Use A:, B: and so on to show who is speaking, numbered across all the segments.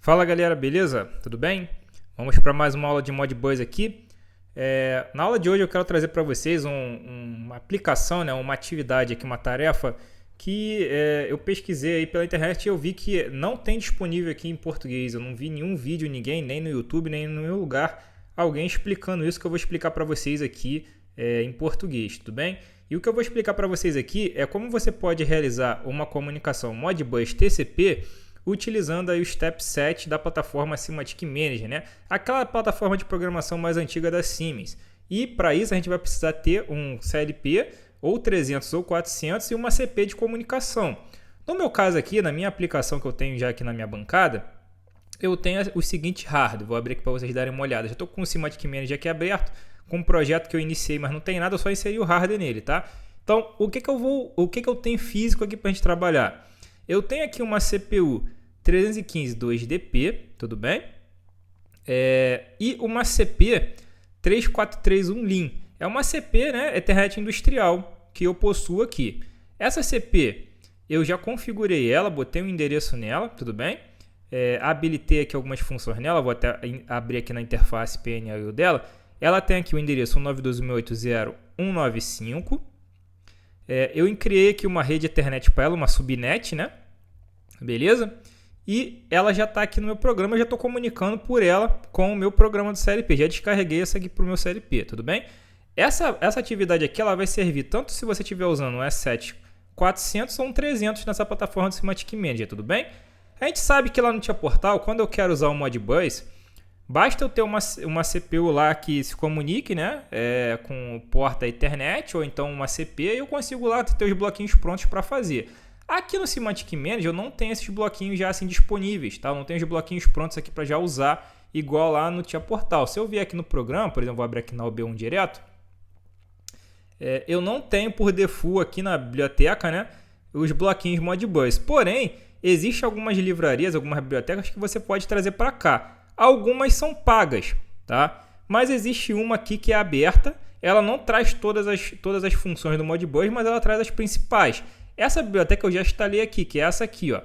A: Fala galera, beleza? Tudo bem? Vamos para mais uma aula de Modbus aqui. Na aula de hoje eu quero trazer para vocês uma aplicação, né, uma atividade aqui, uma tarefa que eu pesquisei aí pela internet e eu vi que não tem disponível aqui em português. Eu não vi nenhum vídeo, ninguém, nem no YouTube, nem no meu lugar, alguém explicando isso que eu vou explicar para vocês aqui em português, tudo bem? E o que eu vou explicar para vocês aqui é como você pode realizar uma comunicação Modbus TCP utilizando aí o Step 7 da plataforma Semantic Manager, né? Aquela plataforma de programação mais antiga da Siemens. E para isso a gente vai precisar ter um CLP ou 300 ou 400 e uma CP de comunicação. No meu caso aqui, na minha aplicação que eu tenho já aqui na minha bancada, eu tenho o seguinte hardware. Vou abrir aqui para vocês darem uma olhada. Já estou com o Semantic Manager aqui aberto, com um projeto que eu iniciei, mas não tem nada, eu só inseri o hardware nele, tá? Então, o que eu tenho físico aqui para a gente trabalhar? Eu tenho aqui uma CPU 315 2DP, tudo bem? E uma CP 3431 Lean. É uma CP, né, Ethernet industrial, que eu possuo aqui. Essa CP, eu já configurei ela, botei um endereço nela, tudo bem? Habilitei aqui algumas funções nela, vou até abrir aqui na interface PNL dela. Ela tem aqui o endereço 192.168.0.195. Eu criei aqui uma rede Ethernet para ela, uma subnet, né? Beleza? E ela já está aqui no meu programa, eu já estou comunicando por ela com o meu programa do CLP. Já descarreguei essa aqui para o meu CLP, tudo bem? Essa atividade aqui ela vai servir tanto se você estiver usando um S7 400 ou um 300 nessa plataforma do Semantic Manager, tudo bem? A gente sabe que lá no Tia Portal, quando eu quero usar o Modbus, basta eu ter uma CPU lá que se comunique, né, com porta Ethernet ou então uma CP e eu consigo lá ter os bloquinhos prontos para fazer. Aqui no Semantic Manager eu não tenho esses bloquinhos já assim disponíveis, tá? Eu não tenho os bloquinhos prontos aqui para já usar igual lá no Tia Portal. Se eu vier aqui no programa, por exemplo, vou abrir aqui na OB1 direto, eu não tenho por default aqui na biblioteca, né, os bloquinhos Modbus. Porém, existem algumas livrarias, algumas bibliotecas que você pode trazer para cá. Algumas são pagas, tá? Mas existe uma aqui que é aberta. Ela não traz todas as funções do Modbus, mas ela traz as principais. Essa biblioteca eu já instalei aqui, que é essa aqui, ó,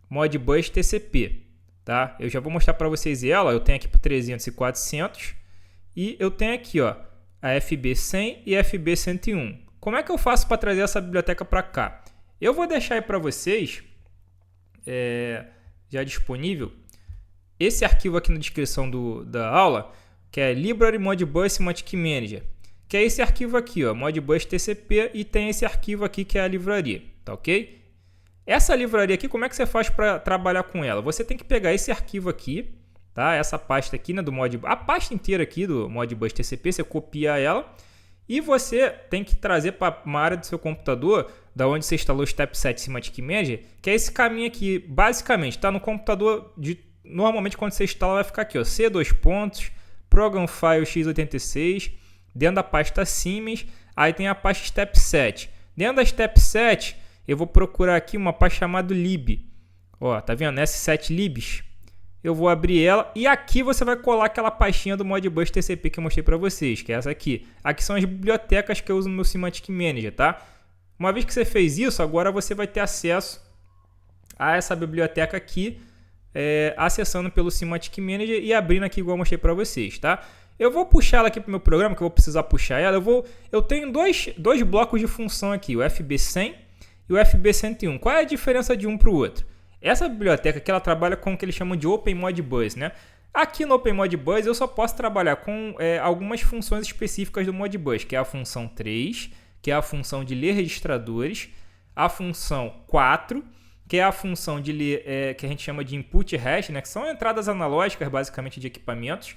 A: Modbus TCP, tá? Eu já vou mostrar para vocês ela. Eu tenho aqui para 300 e 400 e eu tenho aqui, ó, a FB100 e FB101. Como é que eu faço para trazer essa biblioteca para cá? Eu vou deixar aí para vocês já disponível esse arquivo aqui na descrição da aula, que é Library Modbus Semantic Manager, que é esse arquivo aqui, ó, Modbus TCP, e tem esse arquivo aqui que é a livraria, tá ok? Essa livraria aqui, como é que você faz para trabalhar com ela? Você tem que pegar esse arquivo aqui, tá? Essa pasta aqui, né, do Modbus, a pasta inteira aqui do Modbus TCP, você copia ela e você tem que trazer para uma área do seu computador, da onde você instalou o Step 7 Semantic Manager, que é esse caminho aqui, basicamente, está no computador normalmente quando você instala vai ficar aqui, ó, C2 pontos, Program File x86, dentro da pasta Siemens, aí tem a pasta Step 7. Dentro da Step 7, eu vou procurar aqui uma pasta chamada lib. Ó, tá vendo? S7 libs. Eu vou abrir ela e aqui você vai colar aquela pastinha do Modbus TCP que eu mostrei para vocês, que é essa aqui. Aqui são as bibliotecas que eu uso no meu Semantic Manager, tá? Uma vez que você fez isso, agora você vai ter acesso a essa biblioteca aqui, acessando pelo Semantic Manager e abrindo aqui igual eu mostrei para vocês, tá? Eu vou puxar ela aqui para o meu programa, que eu vou precisar puxar ela. Eu tenho dois blocos de função aqui, o FB100 e o FB101. Qual é a diferença de um para o outro? Essa biblioteca aqui, ela trabalha com o que eles chamam de Open Modbus, né? Aqui no Open Modbus eu só posso trabalhar com algumas funções específicas do Modbus, que é a função 3, que é a função de ler registradores, a função 4, que é a função de ler, que a gente chama de input hash, né? Que são entradas analógicas, basicamente, de equipamentos,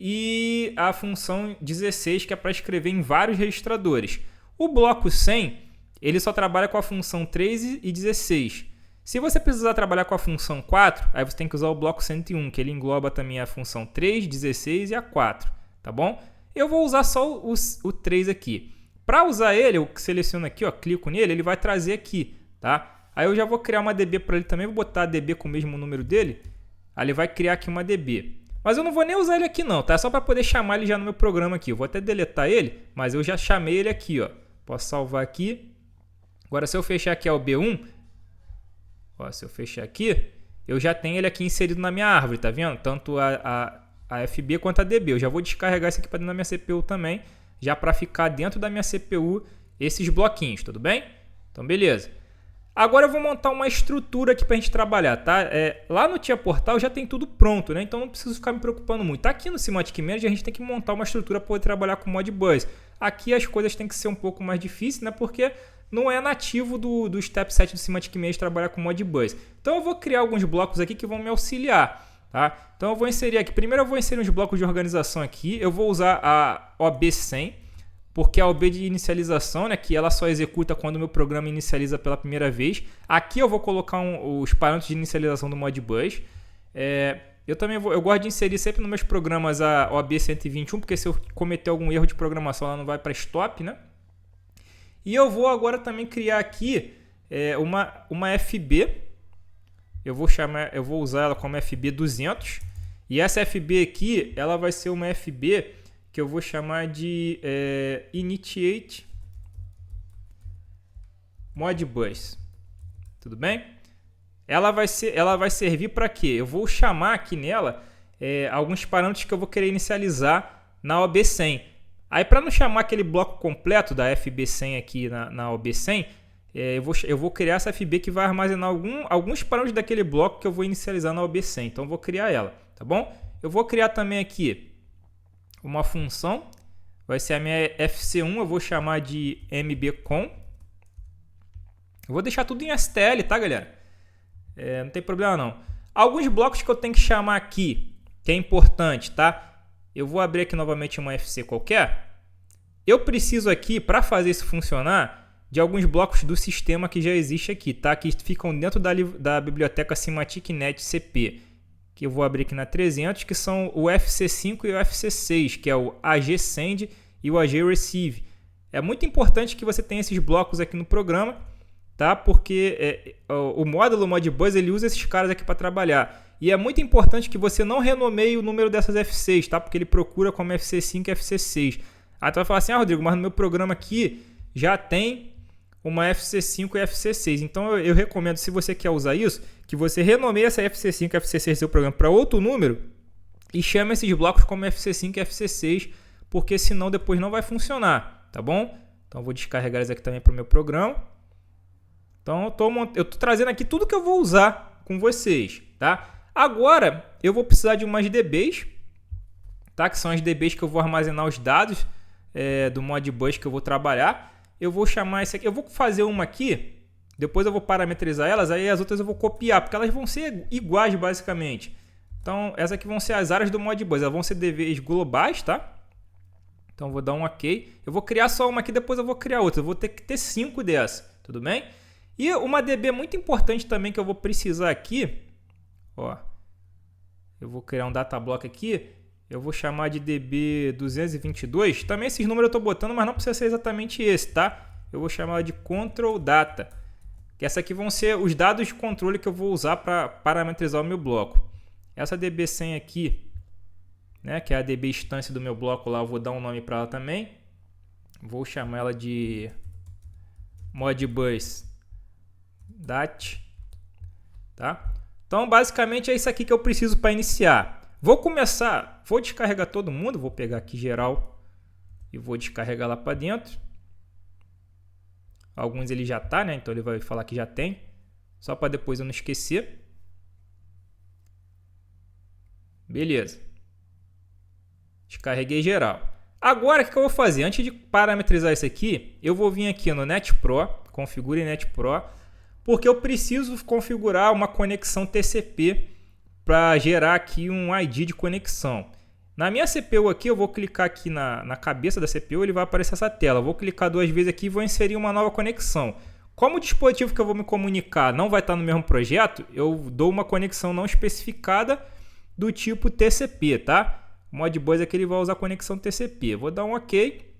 A: e a função 16, que é para escrever em vários registradores. O bloco 100, ele só trabalha com a função 3 e 16. Se você precisar trabalhar com a função 4, aí você tem que usar o bloco 101, que ele engloba também a função 3, 16 e a 4, tá bom? Eu vou usar só o 3 aqui. Para usar ele, eu seleciono aqui, ó, clico nele, ele vai trazer aqui, tá? Aí eu já vou criar uma DB para ele também, vou botar a DB com o mesmo número dele, aí ele vai criar aqui uma DB. Mas eu não vou nem usar ele aqui não, tá? É só para poder chamar ele já no meu programa aqui. Eu vou até deletar ele, mas eu já chamei ele aqui, ó. Posso salvar aqui. Agora se eu fechar aqui a OB1, ó, se eu fechar aqui, eu já tenho ele aqui inserido na minha árvore, tá vendo? Tanto a FB quanto a DB. Eu já vou descarregar isso aqui para dentro da minha CPU também, já para ficar dentro da minha CPU esses bloquinhos, tudo bem? Então, beleza. Agora eu vou montar uma estrutura aqui para a gente trabalhar, tá? Lá no Tia Portal já tem tudo pronto, né? Então não preciso ficar me preocupando muito. Aqui no Semantic Manager a gente tem que montar uma estrutura para poder trabalhar com Modbus. Aqui as coisas têm que ser um pouco mais difíceis, né? Porque não é nativo do Step 7 do Semantic Manager trabalhar com Modbus. Então eu vou criar alguns blocos aqui que vão me auxiliar, tá? Então eu vou inserir aqui. Primeiro eu vou inserir uns blocos de organização aqui. Eu vou usar a OB100. Porque a OB de inicialização, né, que ela só executa quando o meu programa inicializa pela primeira vez. Aqui eu vou colocar os parâmetros de inicialização do Modbus. Eu gosto de inserir sempre nos meus programas a OB 121, porque se eu cometer algum erro de programação ela não vai para stop, né? E eu vou agora também criar aqui uma FB. Eu vou usar ela como FB 200. E essa FB aqui, ela vai ser uma FB que eu vou chamar de Initiate Modbus. Tudo bem? Ela vai servir para quê? Eu vou chamar aqui nela alguns parâmetros que eu vou querer inicializar na OB100. Aí, para não chamar aquele bloco completo da FB100 aqui na OB100, eu vou criar essa FB que vai armazenar alguns parâmetros daquele bloco que eu vou inicializar na OB100. Então, eu vou criar ela, tá bom? Eu vou criar também aqui uma função, vai ser a minha FC1, eu vou chamar de mbcon. Eu vou deixar tudo em STL, tá, galera? Não tem problema não. Alguns blocos que eu tenho que chamar aqui, que é importante, tá? Eu vou abrir aqui novamente uma FC qualquer. Eu preciso aqui, para fazer isso funcionar, de alguns blocos do sistema que já existe aqui, tá? Que ficam dentro da biblioteca Semantic.NET CP. Que eu vou abrir aqui na 300, que são o FC5 e o FC6, que é o AG-Send e o AG-Receive. É muito importante que você tenha esses blocos aqui no programa, tá? Porque o módulo Modbus ele usa esses caras aqui para trabalhar. E é muito importante que você não renomeie o número dessas F6, tá? Porque ele procura como FC5 e FC6. Aí tu vai falar assim, Rodrigo, mas no meu programa aqui já tem uma FC5 e FC6. Então eu recomendo, se você quer usar isso, que você renomeie essa FC5 e FC6 do seu programa para outro número e chame esses blocos como FC5 e FC6, porque senão depois não vai funcionar, tá bom? Então eu vou descarregar isso aqui também para o meu programa. Então eu estou trazendo aqui tudo que eu vou usar com vocês, tá? Agora eu vou precisar de umas DBs, tá? Que são as DBs que eu vou armazenar os dados do Modbus que eu vou trabalhar. Eu vou chamar esse aqui, eu vou fazer uma aqui, depois eu vou parametrizar elas, aí as outras eu vou copiar, porque elas vão ser iguais basicamente. Então essas aqui vão ser as áreas do Modbus, elas vão ser DBs globais, tá? Então eu vou dar um OK. Eu vou criar só uma aqui, depois eu vou criar outra, eu vou ter que ter 5 dessas, tudo bem? E uma DB muito importante também que eu vou precisar aqui, ó, eu vou criar um datablock aqui, eu vou chamar de DB222. Também esses números eu estou botando, mas não precisa ser exatamente esse, tá? Eu vou chamar de Control Data. Que essa aqui vão ser os dados de controle que eu vou usar para parametrizar o meu bloco. Essa DB100 aqui, né, que é a DB instância do meu bloco lá, eu vou dar um nome para ela também. Vou chamar ela de Modbus Dat, tá? Então, basicamente é isso aqui que eu preciso para iniciar. Vou descarregar todo mundo, vou pegar aqui geral e vou descarregar lá para dentro. Alguns ele já tá, né? Então ele vai falar que já tem, só para depois eu não esquecer. Beleza. Descarreguei geral. Agora o que eu vou fazer? Antes de parametrizar isso aqui, eu vou vir aqui no NetPro, configure NetPro, porque eu preciso configurar uma conexão TCP para gerar aqui um ID de conexão. Na minha CPU aqui, eu vou clicar aqui na cabeça da CPU, ele vai aparecer essa tela. Eu vou clicar 2 vezes aqui e vou inserir uma nova conexão. Como o dispositivo que eu vou me comunicar não vai estar no mesmo projeto, eu dou uma conexão não especificada do tipo TCP, tá? O Modbus aqui ele vai usar conexão TCP. Eu vou dar um OK.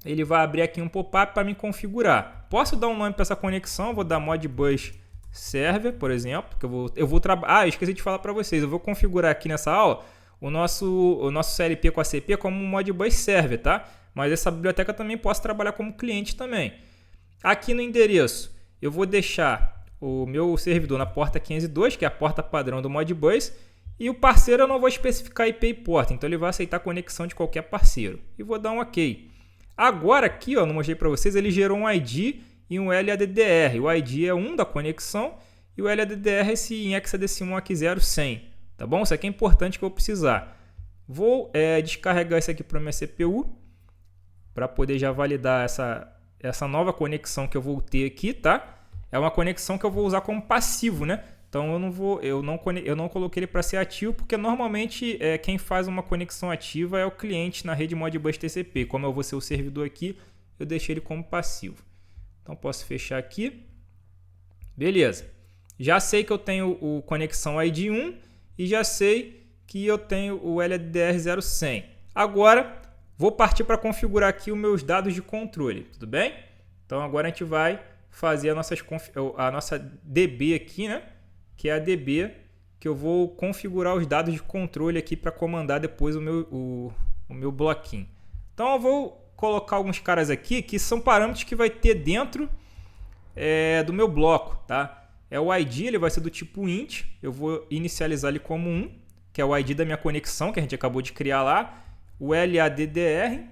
A: Ele vai abrir aqui um pop-up para me configurar. Posso dar um nome para essa conexão, vou dar Modbus Server, por exemplo, que eu vou trabalhar. Esqueci de falar para vocês. Eu vou configurar aqui nessa aula o nosso CLP com ACP como um Modbus Server, tá? Mas essa biblioteca também posso trabalhar como cliente também. Aqui no endereço, eu vou deixar o meu servidor na porta 502, que é a porta padrão do Modbus, e o parceiro eu não vou especificar IP e porta, então ele vai aceitar a conexão de qualquer parceiro. E vou dar um OK. Agora aqui, ó, não mostrei para vocês, ele gerou um ID e um LADDR. O ID é 1 da conexão e o LADDR é esse em hexadecimal aqui 0100. Tá bom? Isso aqui é importante que eu vou precisar. Vou descarregar isso aqui para a minha CPU para poder já validar essa nova conexão que eu vou ter aqui, tá? É uma conexão que eu vou usar como passivo, né? Então eu não coloquei ele para ser ativo, porque normalmente quem faz uma conexão ativa é o cliente na rede Modbus TCP. Como eu vou ser o servidor aqui, eu deixei ele como passivo. Então posso fechar aqui. Beleza. Já sei que eu tenho o conexão ID 1 e já sei que eu tenho o LADDR 0100. Agora vou partir para configurar aqui os meus dados de controle, tudo bem? Então agora a gente vai fazer a nossa DB aqui, né? Que é a DB que eu vou configurar os dados de controle aqui para comandar depois o meu bloquinho. Então eu vou colocar alguns caras aqui que são parâmetros que vai ter dentro do meu bloco, tá? O ID, ele vai ser do tipo int, eu vou inicializar ele como 1, que é o ID da minha conexão que a gente acabou de criar lá. O LADDR,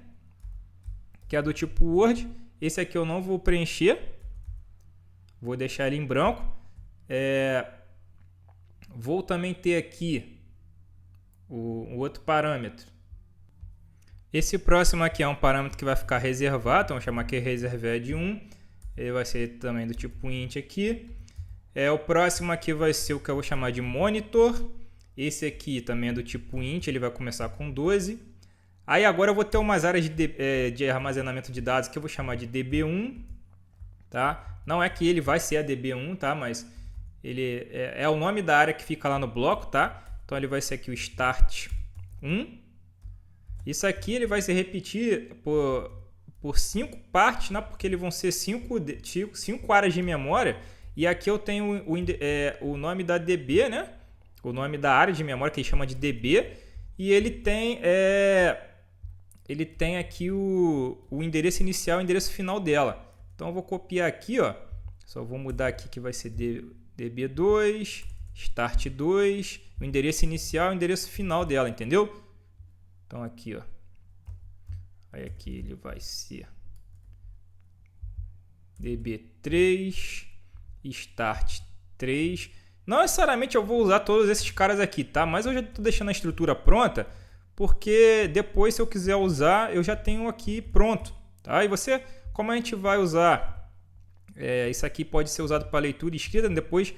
A: que é do tipo Word, esse aqui eu não vou preencher, vou deixar ele em branco. Vou também ter aqui o outro parâmetro. Esse próximo aqui é um parâmetro que vai ficar reservado, então vou chamar aqui reserved 1. Ele vai ser também do tipo int aqui. O próximo aqui vai ser o que eu vou chamar de monitor. Esse aqui também é do tipo int, ele vai começar com 12. Aí agora eu vou ter umas áreas de armazenamento de dados que eu vou chamar de DB1. Tá? Não é que ele vai ser a DB1, tá? Mas ele é o nome da área que fica lá no bloco, tá? Então ele vai ser aqui o start 1. Isso aqui ele vai se repetir por 5 partes, né? Porque eles vão ser 5 áreas de memória. E aqui eu tenho o nome da DB, né? O nome da área de memória que ele chama de DB. E ele tem aqui o endereço inicial e o endereço final dela. Então eu vou copiar aqui, ó. Só vou mudar aqui que vai ser DB2, Start 2, o endereço inicial e o endereço final dela, entendeu? Então aqui, ó. Aí aqui ele vai ser DB3, Start 3. Não necessariamente eu vou usar todos esses caras aqui, tá? Mas eu já estou deixando a estrutura pronta, porque depois, se eu quiser usar, eu já tenho aqui pronto, tá? E você, como a gente vai usar... isso aqui pode ser usado para leitura e escrita. Depois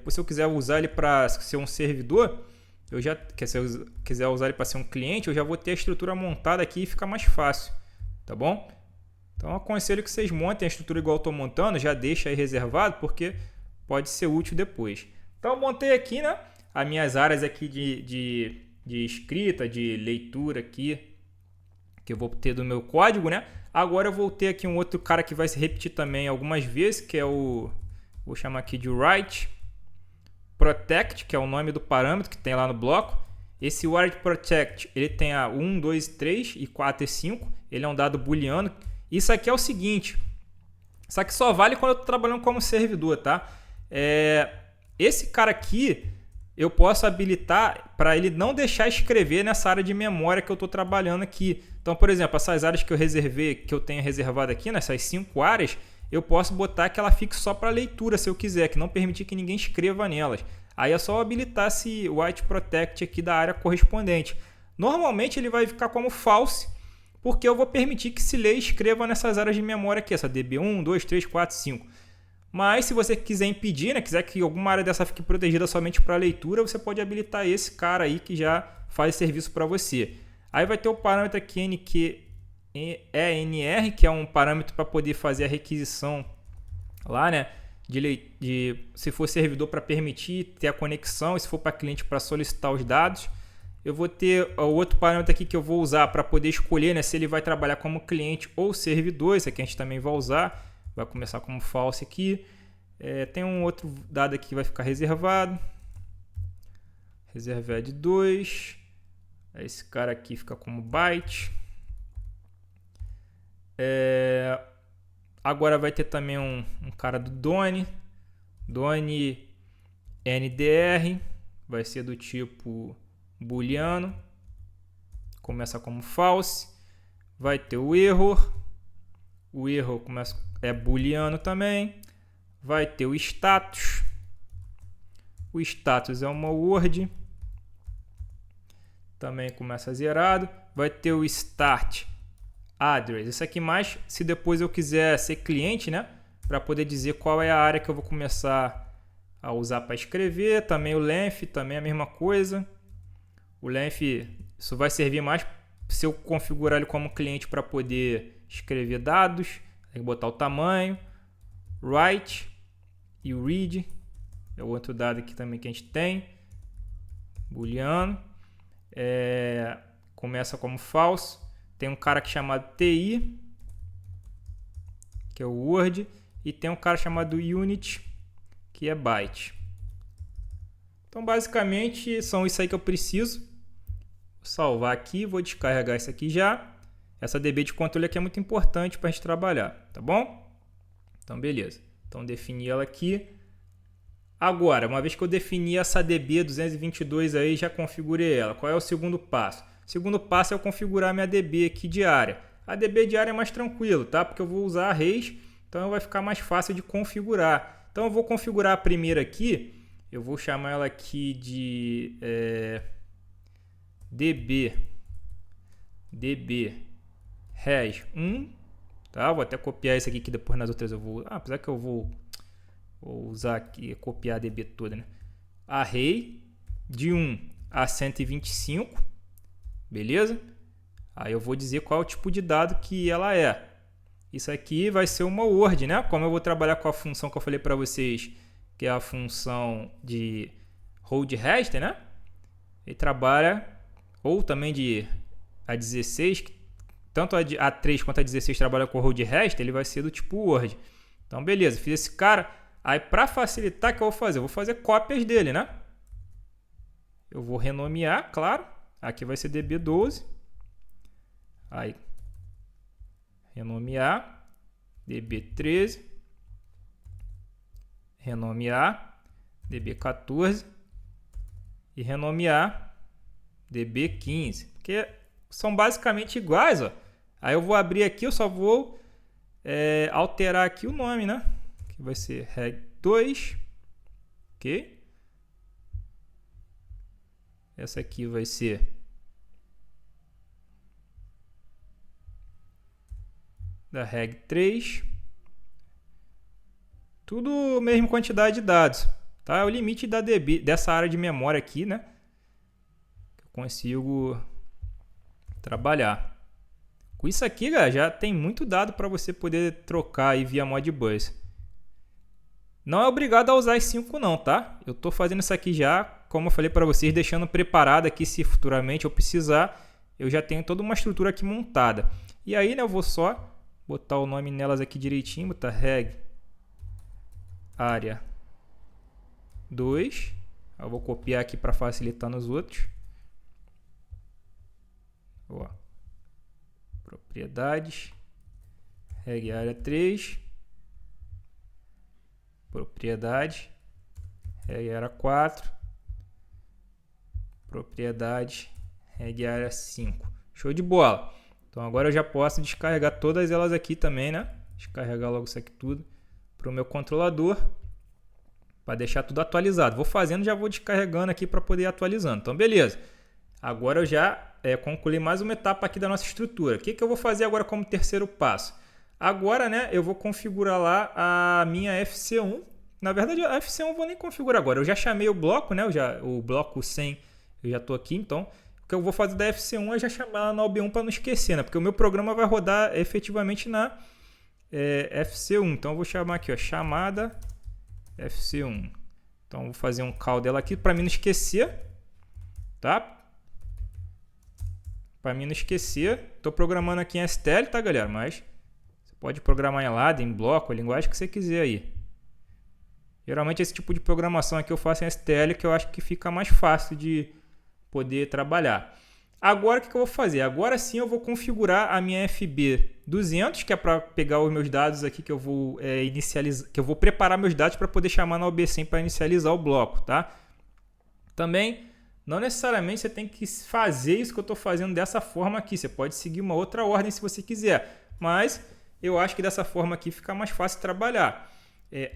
A: se eu quiser usar ele para ser um servidor, se eu quiser usar ele para ser um cliente, eu já vou ter a estrutura montada aqui e fica mais fácil, tá bom? Então eu aconselho que vocês montem a estrutura igual eu estou montando, já deixa aí reservado, porque pode ser útil depois. Então eu montei aqui, né, as minhas áreas aqui de escrita, de leitura aqui, que eu vou ter do meu código, né? Agora eu vou ter aqui um outro cara que vai se repetir também algumas vezes, que é vou chamar aqui de write protect, que é o nome do parâmetro que tem lá no bloco. Esse write protect, ele tem a 1, 2, 3 e 4 e 5. Ele é um dado booleano. Isso aqui é o seguinte, isso aqui só vale quando eu estou trabalhando como servidor, tá? Esse cara aqui, eu posso habilitar para ele não deixar escrever nessa área de memória que eu estou trabalhando aqui. Então, por exemplo, essas áreas que eu tenho reservado aqui, nessas 5 áreas, eu posso botar que ela fique só para leitura, se eu quiser, que não permitir que ninguém escreva nelas. Aí é só habilitar esse Write Protect aqui da área correspondente. Normalmente ele vai ficar como false, porque eu vou permitir que se leia e escreva nessas áreas de memória aqui, essa DB1, 2, 3, 4, 5. Mas se você quiser impedir, né, quiser que alguma área dessa fique protegida somente para leitura, você pode habilitar esse cara aí que já faz serviço para você. Aí vai ter o parâmetro aqui ENR, que é um parâmetro para poder fazer a requisição lá, né, se for servidor para permitir ter a conexão, e se for para cliente para solicitar os dados. Eu vou ter o outro parâmetro aqui que eu vou usar para poder escolher, né, se ele vai trabalhar como cliente ou servidor. Esse aqui a gente também vai usar. Vai começar como false aqui. Tem um outro dado aqui que vai ficar reservado. Reserved 2. Esse cara aqui fica como byte. Agora vai ter também um cara do Done. Done NDR vai ser do tipo booleano, começa como false. Vai ter o error é booleano também. Vai ter o status é uma word, também começa zerado. Vai ter o start address, isso aqui mais se depois eu quiser ser cliente, né, para poder dizer qual é a área que eu vou começar a usar para escrever. Também o length, também a mesma coisa. O length, isso vai servir mais se eu configurar ele como cliente para poder escrever dados. Tem que botar o tamanho. Write e o read é o outro dado aqui também que a gente tem, booleano. Começa como false. Tem um cara chamado TI, que é o word, e tem um cara chamado unit, que é byte. Então basicamente são isso aí que eu preciso. Vou salvar aqui, vou descarregar isso aqui já. Essa DB de controle aqui é muito importante para a gente trabalhar, tá bom? Então beleza. Então defini ela aqui. Agora, uma vez que eu defini essa DB 222 aí, já configurei ela. Qual é o segundo passo? O segundo passo é eu configurar minha DB aqui diária. A DB diária é mais tranquilo, tá? Porque eu vou usar arrays, então vai ficar mais fácil de configurar. Então eu vou configurar a primeira aqui. Eu vou chamar ela aqui de DB res 1, tá? Vou até copiar isso aqui que depois nas outras eu vou... apesar que eu vou usar aqui, copiar a DB toda, né? Array de 1 a 125, beleza? Aí eu vou dizer qual é o tipo de dado que ela é. Isso aqui vai ser uma word, né? Como eu vou trabalhar com a função que eu falei para vocês, que é a função de hold register, né? Ele trabalha, ou também de A16, tanto a A3 quanto a 16 trabalha com hold register, ele vai ser do tipo word. Então beleza, fiz esse cara. Aí para facilitar, o que eu vou fazer? Eu vou fazer cópias dele, né? Eu vou renomear, claro. Aqui vai ser DB12. Aí, renomear, DB13. Renomear, DB14. E renomear, DB15. Porque são basicamente iguais, ó. Aí eu vou abrir aqui, eu só vou alterar aqui o nome, né? Que vai ser reg2. Ok? Essa aqui vai ser da reg3. Tudo mesma quantidade de dados, tá? É o limite da DB, dessa área de memória aqui, né? Que eu consigo trabalhar. Com isso aqui, galera, já tem muito dado para você poder trocar aí via Modbus. Não é obrigado a usar as 5 não, tá? Eu estou fazendo isso aqui já, como eu falei para vocês, deixando preparado aqui se futuramente eu precisar. Eu já tenho toda uma estrutura aqui montada. E aí, né, eu vou só botar o nome nelas aqui direitinho, botar reg área 2. Eu vou copiar aqui para facilitar nos outros. Ó. Propriedades, reg área 3. Propriedade, reg área 4, propriedade, reg área 5. Show de bola. Então agora eu já posso descarregar todas elas aqui também, né? Descarregar logo isso aqui tudo para o meu controlador, para deixar tudo atualizado. Vou fazendo, já vou descarregando aqui para poder ir atualizando. Então beleza. Agora eu já concluí mais uma etapa aqui da nossa estrutura. O que eu vou fazer agora como terceiro passo? Agora, né, eu vou configurar lá a minha FC1. Na verdade, a FC1 eu vou nem configurar agora. Eu já chamei o bloco, né? O bloco 100 eu já estou aqui. Então, o que eu vou fazer da FC1 é já chamar ela na OB1 para não esquecer, né? Porque o meu programa vai rodar efetivamente na FC1. Então, eu vou chamar aqui, ó, chamada FC1. Então, eu vou fazer um call dela aqui para mim não esquecer, tá? Para mim não esquecer. Estou programando aqui em STL, tá, galera? Mas pode programar em lado, em bloco, a linguagem que você quiser aí. Geralmente esse tipo de programação aqui eu faço em STL, que eu acho que fica mais fácil de poder trabalhar. Agora o que eu vou fazer? Agora sim eu vou configurar a minha FB200, que é para pegar os meus dados aqui que eu vou inicializar, que eu vou preparar meus dados para poder chamar na OB100 para inicializar o bloco, tá? Também não necessariamente você tem que fazer isso que eu estou fazendo dessa forma aqui. Você pode seguir uma outra ordem se você quiser, mas eu acho que dessa forma aqui fica mais fácil trabalhar.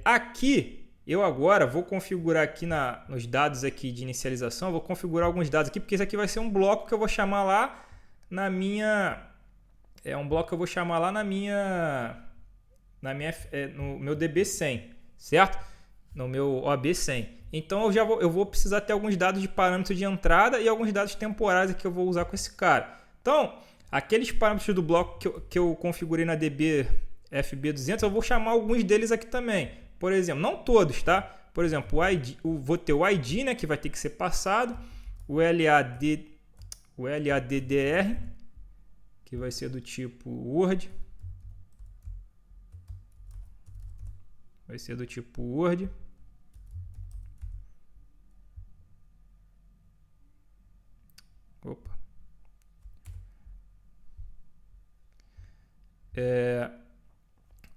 A: Aqui eu agora vou configurar aqui nos dados aqui de inicialização, vou configurar alguns dados aqui, porque esse aqui vai ser um bloco que eu vou chamar lá na minha... um bloco que eu vou chamar lá no meu DB100, certo? No meu OB100. Então eu vou precisar ter alguns dados de parâmetro de entrada e alguns dados temporais que eu vou usar com esse cara. Então, aqueles parâmetros do bloco que eu configurei na DB FB200, eu vou chamar alguns deles aqui também. Por exemplo, não todos, tá? Por exemplo, o ID, vou ter o ID, né, que vai ter que ser passado, o LADDR, que vai ser do tipo Word. Vai ser do tipo Word. Opa.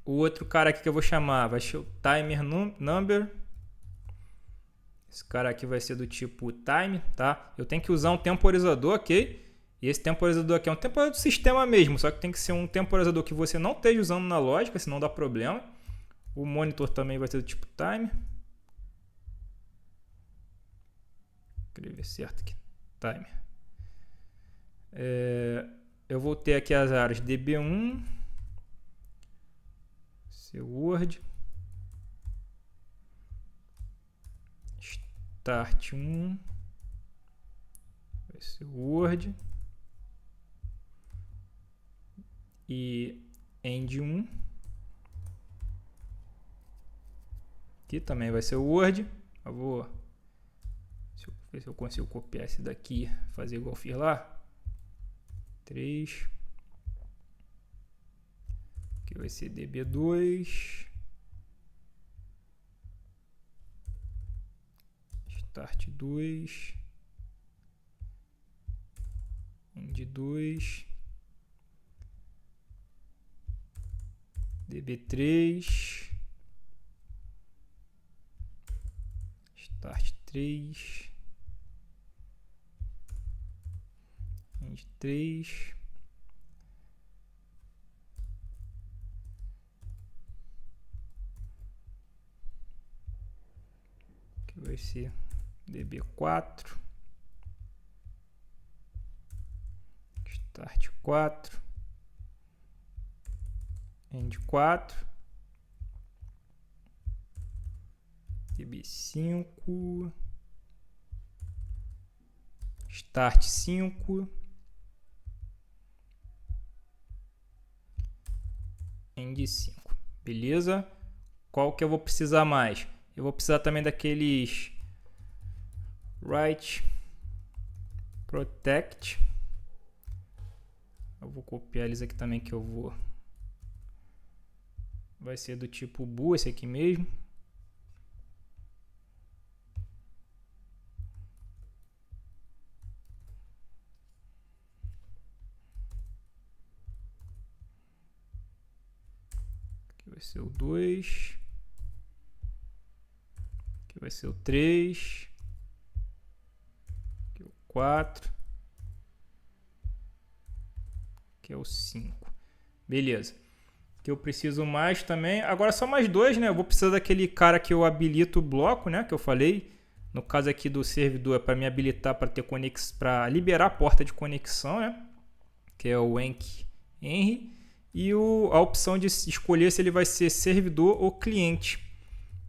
A: O outro cara aqui que eu vou chamar vai ser o Timer Number. Esse cara aqui vai ser do tipo Time, tá? Eu tenho que usar um temporizador, ok? E esse temporizador aqui é um temporizador do sistema mesmo, só que tem que ser um temporizador que você não esteja usando na lógica, senão dá problema. O monitor também vai ser do tipo Time. Escrever certo aqui. Timer. Eu vou ter aqui as áreas DB1, seu Word, Start 1, vai ser Word, e End 1, aqui também vai ser o Word. Eu vou ver se eu consigo copiar esse daqui, fazer igual eu fiz lá. 3, aqui vai ser DB2, Start 2, End 2, DB3, Start 3, End 3, que vai ser DB4, Start 4, End 4, DB5, Start 5, End 5. Beleza? Qual que eu vou precisar mais? Eu vou precisar também daqueles Write Protect. Eu vou copiar eles aqui também, que eu vou... Vai ser do tipo bool, esse aqui mesmo. Aqui vai ser o 2. Aqui vai ser o 3. Aqui é o 4. Aqui é o 5. Beleza. Que eu preciso mais também. Agora só mais dois, né? Eu vou precisar daquele cara que eu habilito o bloco, né? Que eu falei. No caso aqui do servidor é para me habilitar para ter para liberar a porta de conexão, né? Que é o Enc Henry. E a opção de escolher se ele vai ser servidor ou cliente.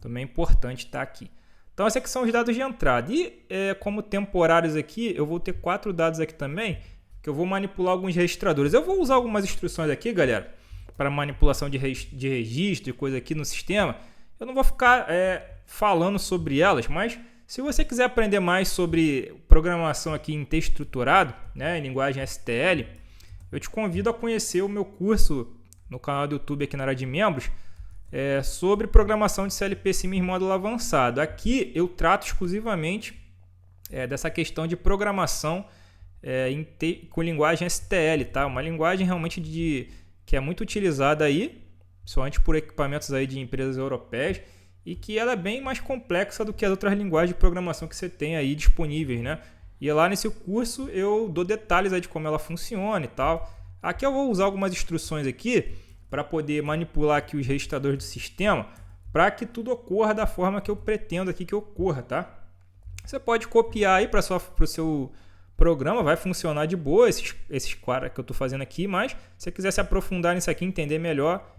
A: Também é importante estar aqui. Então esses aqui são os dados de entrada. E como temporários aqui, eu vou ter 4 dados aqui também, que eu vou manipular alguns registradores. Eu vou usar algumas instruções aqui, galera, para manipulação de registro e coisa aqui no sistema. Eu não vou ficar falando sobre elas, mas se você quiser aprender mais sobre programação aqui em texto estruturado, né, em linguagem STL, eu te convido a conhecer o meu curso no canal do YouTube aqui na área de membros sobre programação de CLP Sim em módulo avançado. Aqui eu trato exclusivamente dessa questão de programação com linguagem STL, tá? Uma linguagem realmente que é muito utilizada aí, somente por equipamentos aí de empresas europeias, e que ela é bem mais complexa do que as outras linguagens de programação que você tem aí disponíveis, né? E lá nesse curso eu dou detalhes aí de como ela funciona e tal. Aqui eu vou usar algumas instruções aqui para poder manipular aqui os registradores do sistema para que tudo ocorra da forma que eu pretendo aqui que ocorra, tá? Você pode copiar aí para o seu programa, vai funcionar de boa esses quadros que eu estou fazendo aqui, mas se você quiser se aprofundar nisso aqui, entender melhor,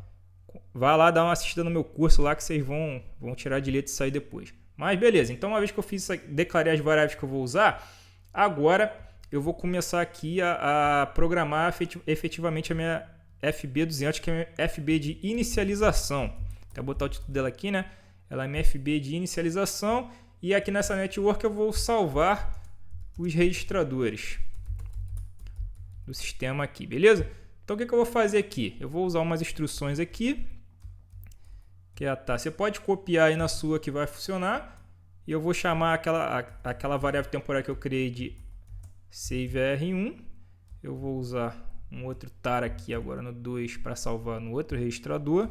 A: vai lá dar uma assistida no meu curso lá que vocês vão tirar de letra isso aí depois. Mas beleza, então uma vez que eu fiz isso aqui, declarei as variáveis que eu vou usar, agora eu vou começar aqui a programar efetivamente a minha FB200, que é a minha FB de inicialização. Vou botar o título dela aqui, né? Ela é minha FB de inicialização e aqui nessa network eu vou salvar os registradores do sistema aqui, beleza? Então o que eu vou fazer aqui? Eu vou usar umas instruções aqui, que é tá. Você pode copiar aí na sua que vai funcionar, e eu vou chamar aquela variável temporária que eu criei de SaveR1. Eu vou usar um outro tar aqui agora no 2 para salvar no outro registrador.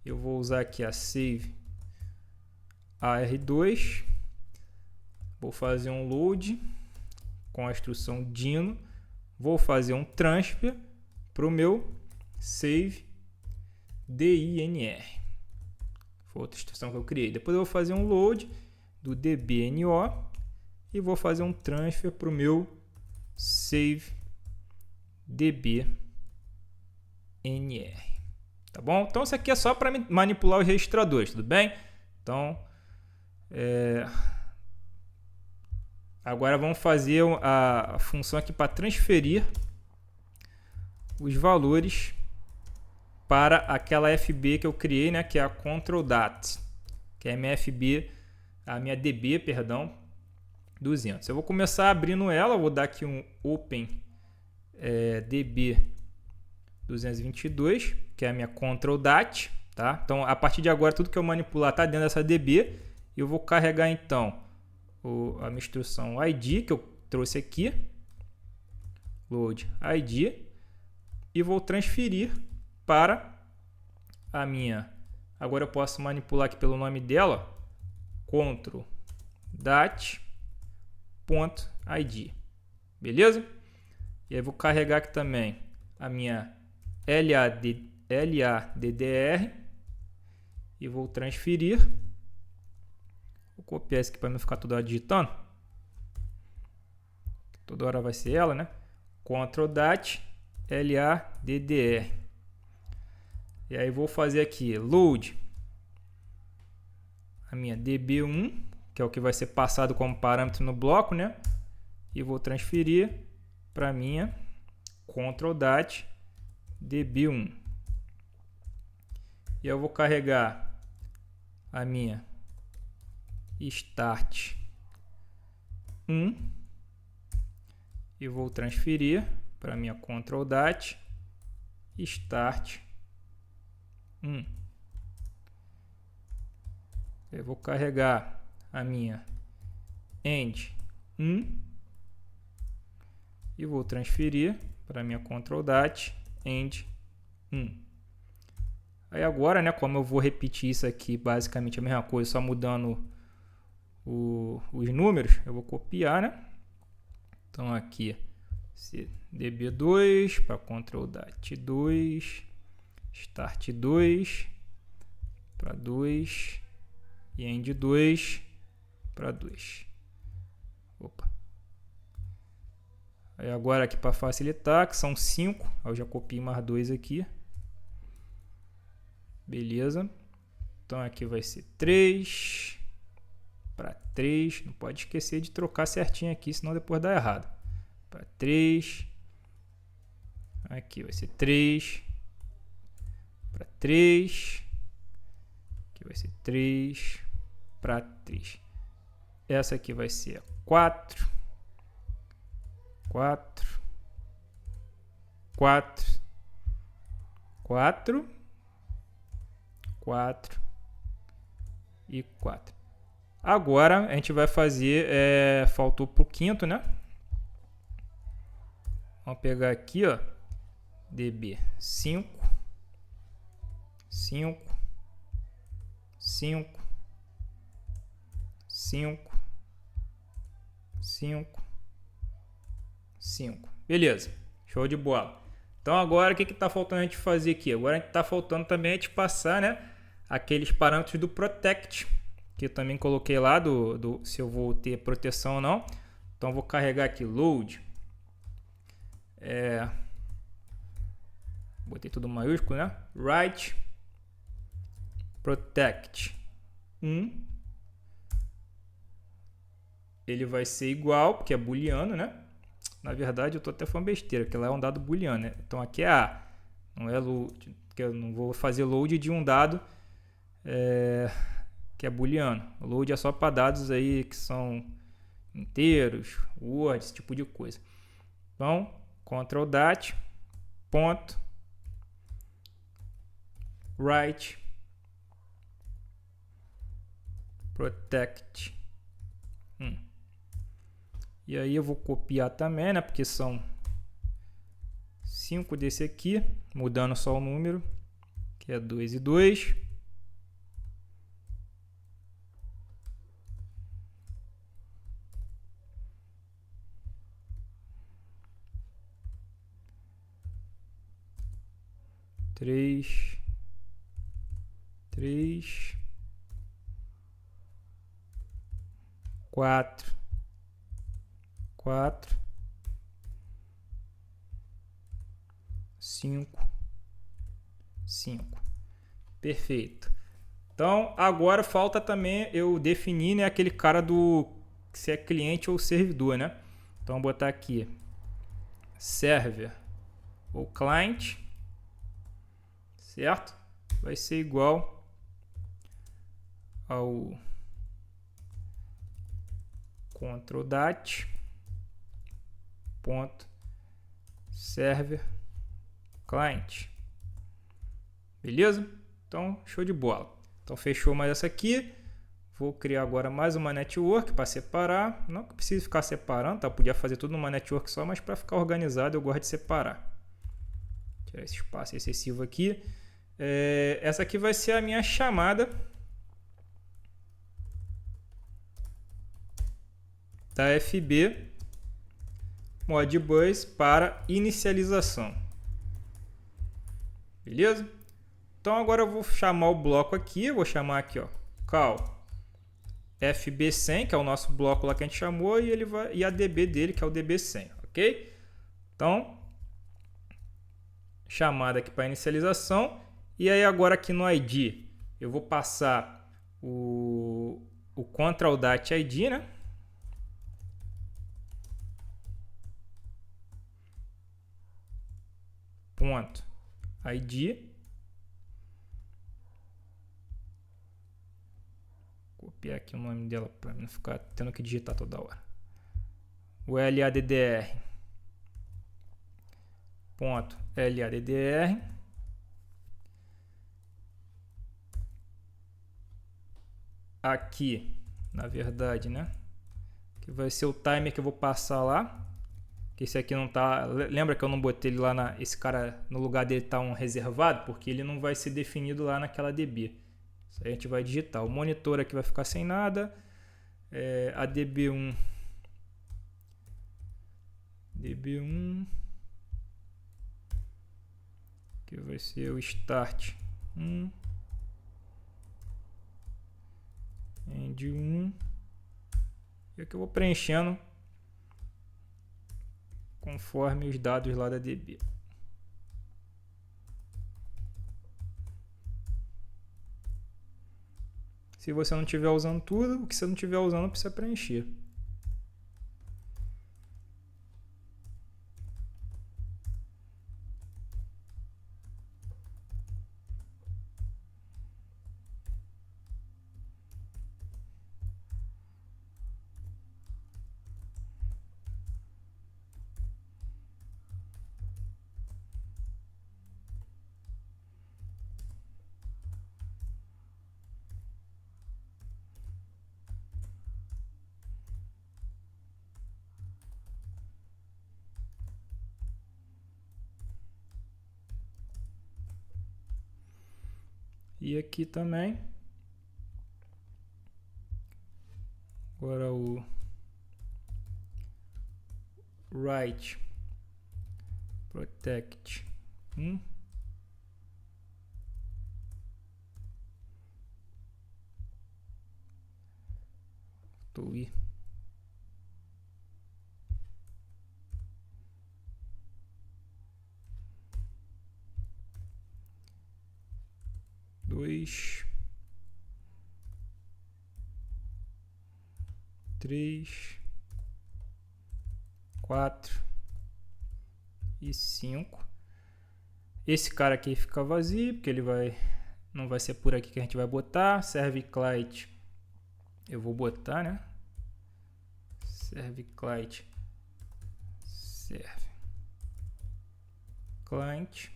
A: Eu vou usar aqui a save AR2. Vou fazer um load com a instrução dino. Vou fazer um transfer para o meu save dinr. Foi outra instrução que eu criei. Depois eu vou fazer um load do dbno e vou fazer um transfer para o meu save dbnr. Tá bom? Então isso aqui é só para manipular os registradores, tudo bem? Então, agora vamos fazer a função aqui para transferir os valores para aquela FB que eu criei, né, que é a control.dat, que é a minha FB, a minha DB, perdão, 200. Eu vou começar abrindo ela, vou dar aqui um open DB 222, que é a minha control.dat, tá? Então, a partir de agora, tudo que eu manipular está dentro dessa DB, e eu vou carregar então a minha instrução ID que eu trouxe aqui, load ID, e vou transferir para a minha. Agora eu posso manipular aqui pelo nome dela, control.dat.id, beleza? E aí vou carregar aqui também a minha LADDR e vou transferir. Vou copiar isso aqui para não ficar toda hora digitando. Toda hora vai ser ela, né? Control.dat LADDR. E aí vou fazer aqui load a minha db1, que é o que vai ser passado como parâmetro no bloco, né? E vou transferir para minha control.dat db1. E eu vou carregar a minha start 1 e vou transferir para minha control.dat start 1. Eu vou carregar a minha end 1 e vou transferir para minha control.dat end 1. Aí agora, né, como eu vou repetir isso aqui, basicamente a mesma coisa, só mudando os números, eu vou copiar, né? Então aqui db2 para control.dat 2, start 2 para 2 e end 2 para 2. Opa. Aí agora aqui para facilitar, que são 5, eu já copiei mais 2 aqui. Beleza. Então aqui vai ser 3 para 3. Não pode esquecer de trocar certinho aqui, senão depois dá errado. Para 3. Aqui vai ser 3 para 3. Aqui vai ser 3 para 3. Essa aqui vai ser 4. 4. 4. 4. 4 e 4. Agora a gente vai fazer, faltou pro quinto, né? Vamos pegar aqui, ó, dB 5, 5, 5, 5, 5, 5. Beleza, show de bola. Então agora o que está faltando a gente fazer aqui? Agora a gente está faltando também a gente passar, né, aqueles parâmetros do Protect, que eu também coloquei lá, se eu vou ter proteção ou não. Então vou carregar aqui load. Botei tudo maiúsculo, né? Write protect 1. Ele vai ser igual, porque é booleano, né? Na verdade, eu estou até falando besteira, porque lá é um dado booleano, né? Então aqui é A, não é load, porque eu não vou fazer load de um dado que é booleano. O load é só para dados aí que são inteiros, Word, esse tipo de coisa. Então, Ctrl Dat, ponto, write protect 1. E aí eu vou copiar também, né? Porque são 5 desse aqui, mudando só o número, que é 2 e 2. Três, 4, 5, 5. Perfeito. Então, agora falta também eu definir, né, aquele cara do se é cliente ou servidor, né? Então, vou botar aqui server ou client, certo? Vai ser igual ao Ctrl Dat, ponto, server, client. Beleza? Então, show de bola. Então, fechou mais essa aqui. Vou criar agora mais uma network para separar. Não que precise ficar separando, tá? Eu podia fazer tudo numa network só, mas para ficar organizado eu gosto de separar. Tirar esse espaço excessivo aqui. Essa aqui vai ser a minha chamada da FB Modbus para inicialização. Beleza? Então agora eu vou chamar o bloco aqui, eu vou chamar aqui, ó, call FB100, que é o nosso bloco lá que a gente chamou, e a DB dele, que é o DB100, ok? Então, chamada aqui para inicialização. E aí agora aqui no ID, eu vou passar o Ctrl Dat ID, né? Ponto ID. Copiar aqui o nome dela para não ficar tendo que digitar toda hora. O LADDR. Ponto LADDR. Aqui, na verdade, né? Que vai ser o timer que eu vou passar lá. Que esse aqui não tá. Lembra que eu não botei ele lá esse cara no lugar dele tá um reservado, porque ele não vai ser definido lá naquela DB. Isso aí a gente vai digitar. O monitor aqui vai ficar sem nada. A DB1. DB1. Que vai ser o start 1. End 1. E aqui eu vou preenchendo conforme os dados lá da DB. Se você não estiver usando tudo, o que você não estiver usando precisa preencher. E aqui também. Agora o write protect 1. I. Dois, 3, 4 e 5. Esse cara aqui fica vazio, porque ele não vai ser por aqui que a gente vai botar. Serve client, eu vou botar, né? Serve client, serve client.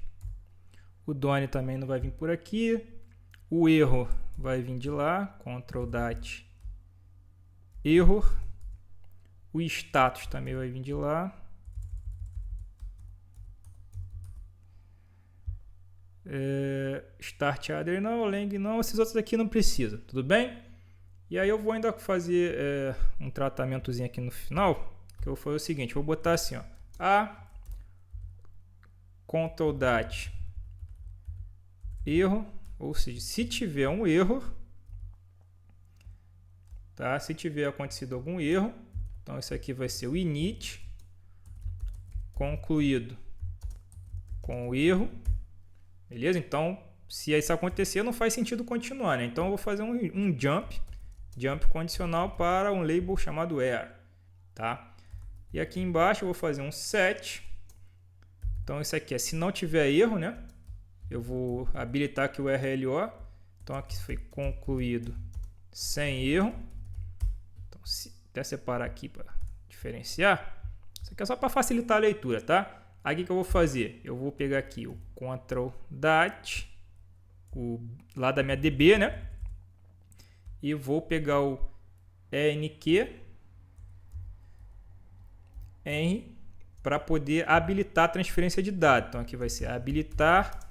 A: O Done também não vai vir por aqui. O erro vai vir de lá, Ctrl Dat error. O status também vai vir de lá. Start Other não, Lang não, esses outros aqui não precisa, tudo bem? E aí eu vou ainda fazer um tratamentozinho aqui no final, que eu vou fazer o seguinte, vou botar assim, ó, Ctrl Dat erro, ou seja, se tiver um erro, tá? Se tiver acontecido algum erro, então isso aqui vai ser o init concluído com o erro, beleza? Então, se isso acontecer, não faz sentido continuar, né? Então eu vou fazer um jump condicional para um label chamado error, tá? E aqui embaixo eu vou fazer um set. Então isso aqui é se não tiver erro, né? Eu vou habilitar aqui o RLO. Então aqui foi concluído sem erro. Então, até separar aqui para diferenciar. Isso aqui é só para facilitar a leitura, tá? Aqui que eu vou fazer? Eu vou pegar aqui o Ctrl Dat, lá da minha DB, né? E vou pegar o enq para poder habilitar a transferência de dados. Então aqui vai ser habilitar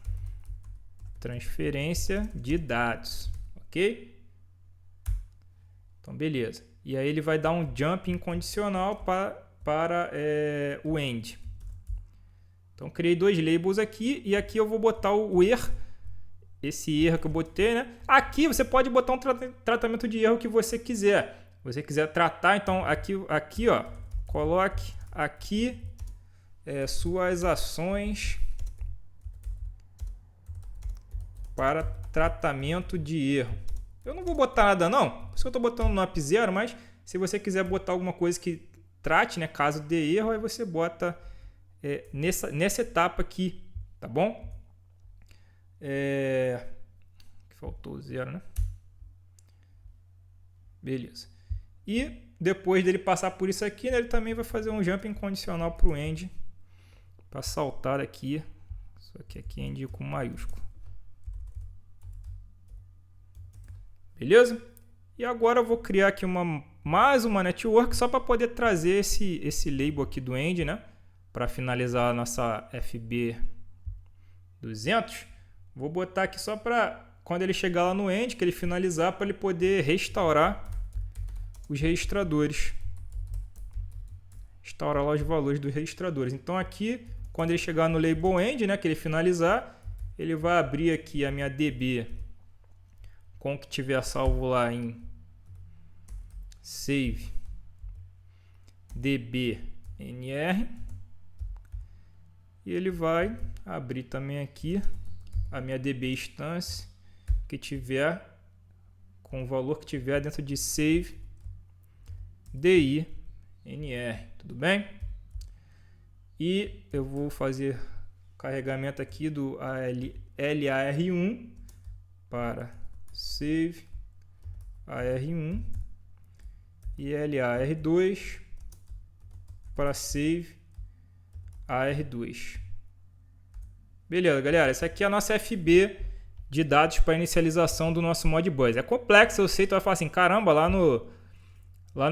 A: transferência de dados, ok? Então beleza. E aí ele vai dar um jump incondicional para o end. Então criei dois labels aqui e aqui eu vou botar o erro. Esse erro que eu botei, né? Aqui você pode botar um tratamento de erro que você quiser. Se você quiser tratar, então aqui ó, coloque aqui suas ações para tratamento de erro. Eu não vou botar nada não, por isso que eu estou botando no app 0, mas se você quiser botar alguma coisa que trate, né, caso dê erro, aí você bota nessa etapa aqui, tá bom? Faltou o 0, né? Beleza. E depois dele passar por isso aqui, né, ele também vai fazer um jump incondicional para o end, para saltar aqui. Só que aqui é end com maiúsculo. Beleza? E agora eu vou criar aqui mais uma network só para poder trazer esse label aqui do end, né? Para finalizar a nossa FB200. Vou botar aqui só para quando ele chegar lá no end, que ele finalizar, para ele poder restaurar os registradores. Restaurar lá os valores dos registradores. Então aqui, quando ele chegar no label end, né, que ele finalizar, ele vai abrir aqui a minha DB com o que tiver salvo lá em save dbnr. E ele vai abrir também aqui a minha DB instância que tiver com o valor que tiver dentro de save dinr, tudo bem? E eu vou fazer carregamento aqui do LAR1 para save AR1 e LAR2 para save AR2. Beleza, galera, essa aqui é a nossa FB de dados para inicialização do nosso Modbus. É complexo, eu sei, tu vai falar assim, caramba, lá no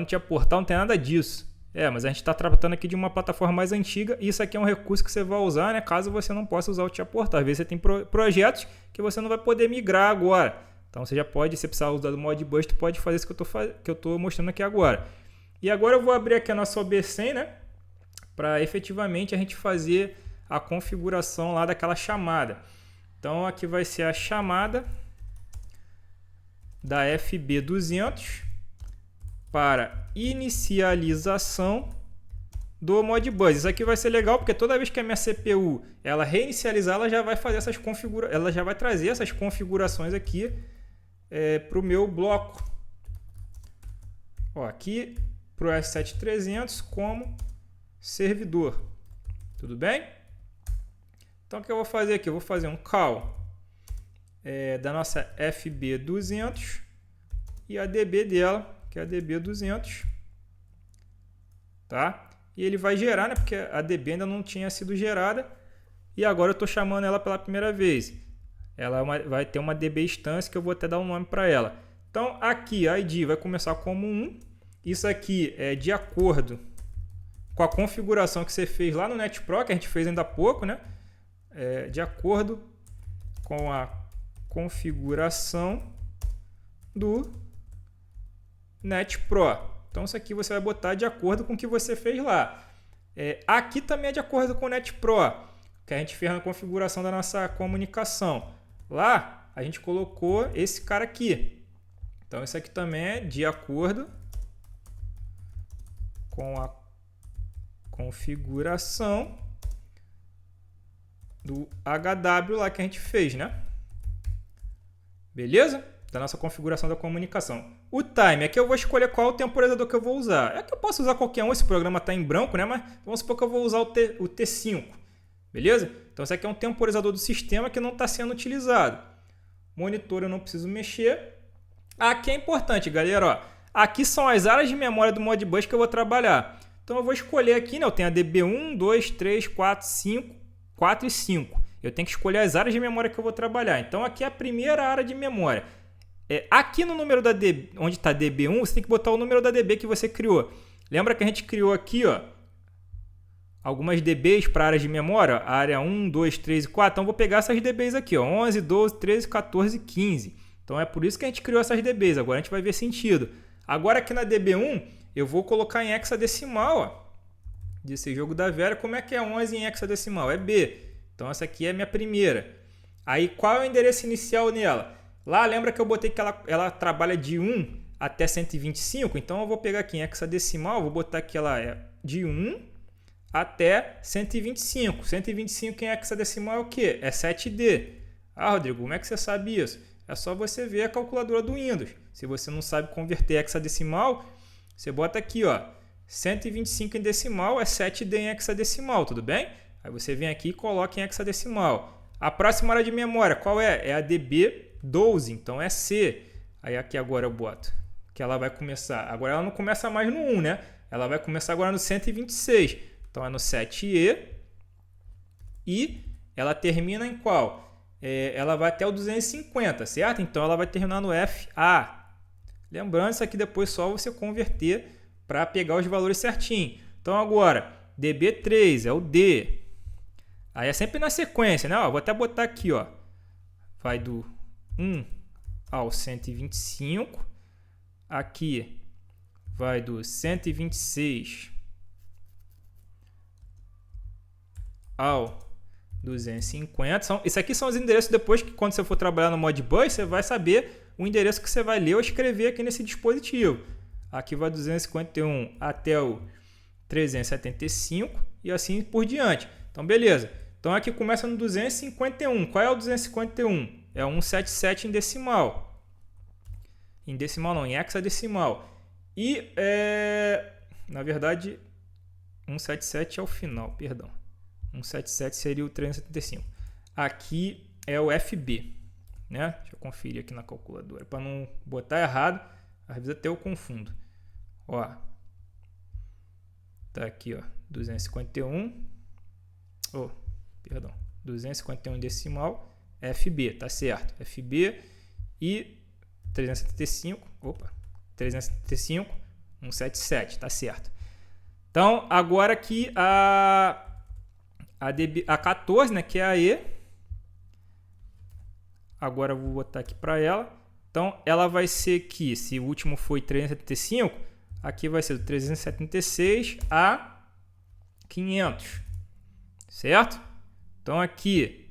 A: Tia Portal não tem nada disso. Mas a gente está tratando aqui de uma plataforma mais antiga e isso aqui é um recurso que você vai usar, né, caso você não possa usar o Tia Portal. Às vezes você tem projetos que você não vai poder migrar agora. Então você já pode, se precisar usar do Modbus, tu pode fazer isso que eu estou mostrando aqui agora. E agora eu vou abrir aqui a nossa OB100, né, para efetivamente a gente fazer a configuração lá daquela chamada. Então aqui vai ser a chamada da FB200 para inicialização do Modbus. Isso aqui vai ser legal porque toda vez que a minha CPU ela reinicializar, ela já vai fazer ela já vai trazer essas configurações aqui para o meu bloco. Aqui para o S7300 como servidor. Tudo bem? Então o que eu vou fazer aqui? Eu vou fazer um call da nossa FB200 e a DB dela, que é a DB200, tá? E ele vai gerar, né? Porque a DB ainda não tinha sido gerada e agora eu estou chamando ela pela primeira vez. Ela vai ter uma DB instância que eu vou até dar um nome para ela. Então aqui a ID vai começar como 1. Isso aqui é de acordo com a configuração que você fez lá no NetPro, que a gente fez ainda há pouco, né? De acordo com a configuração do NetPro. Então isso aqui você vai botar de acordo com o que você fez lá. Aqui também é de acordo com o NetPro, que a gente fez na configuração da nossa comunicação. Lá a gente colocou esse cara aqui. Então isso aqui também é de acordo com a configuração do HW lá que a gente fez, né? Beleza? Da nossa configuração da comunicação. O time, aqui eu vou escolher qual é o temporizador que eu vou usar. Que eu posso usar qualquer um, esse programa está em branco, né? Mas vamos supor que eu vou usar o T5. Beleza? Então esse aqui é um temporizador do sistema que não está sendo utilizado. Monitor eu não preciso mexer. Aqui é importante, galera. Aqui são as áreas de memória do Modbus que eu vou trabalhar. Então eu vou escolher aqui, né? Eu tenho a DB1, 2, 3, 4, 5, 4 e 5. Eu tenho que escolher as áreas de memória que eu vou trabalhar. Então aqui é a primeira área de memória. Aqui no número da DB, onde está DB1, você tem que botar o número da DB que você criou. Lembra que a gente criou aqui, algumas DBs para áreas de memória? A área 1, 2, 3 e 4. Então, eu vou pegar essas DBs aqui, 11, 12, 13, 14 e 15. Então, é por isso que a gente criou essas DBs. Agora, a gente vai ver sentido. Agora, aqui na DB1, eu vou colocar em hexadecimal, desse jogo da Vera. Como é que é 11 em hexadecimal? É B. Então, essa aqui é a minha primeira. Aí, qual é o endereço inicial nela? Lá, lembra que eu botei que ela trabalha de 1 até 125? Então, eu vou pegar aqui em hexadecimal, vou botar que ela é de 1 até 125. 125 em hexadecimal é o quê? É 7D. Rodrigo, como é que você sabe isso? É só você ver a calculadora do Windows. Se você não sabe converter hexadecimal, você bota aqui, 125 em decimal é 7D em hexadecimal, tudo bem? Aí você vem aqui e coloca em hexadecimal. A próxima área de memória, qual é? É a DB12, então é C. Aí aqui agora eu boto que ela vai começar. Agora ela não começa mais no 1, né? Ela vai começar agora no 126. Então é no 7E. E ela termina em qual? Ela vai até o 250, certo? Então ela vai terminar no FA. Lembrando, isso aqui depois só você converter para pegar os valores certinho. Então agora, DB3 é o D. Aí é sempre na sequência, né? Vou até botar aqui, vai do 1 ao 125. Aqui vai do 126 ao 250. Isso aqui são os endereços depois que quando você for trabalhar no Modbus, você vai saber o endereço que você vai ler ou escrever aqui nesse dispositivo. Aqui vai 251 até o 375 e assim por diante. Então, beleza. Então, aqui começa no 251. Qual é o 251? É 177 em decimal. Em decimal não, em hexadecimal. E, na verdade, 177 é o final, perdão. 177 seria o 375. Aqui é o FB, né? Deixa eu conferir aqui na calculadora para não botar errado. Às vezes até eu confundo. Tá aqui, 251. Perdão. 251 decimal, FB, tá certo? FB e 375. 375, 177, tá certo? Então, agora aqui a 14, né, que é a E. Agora eu vou botar aqui para ela. Então, ela vai ser aqui, se o último foi 375, aqui vai ser do 376 a 500, certo? Então, aqui,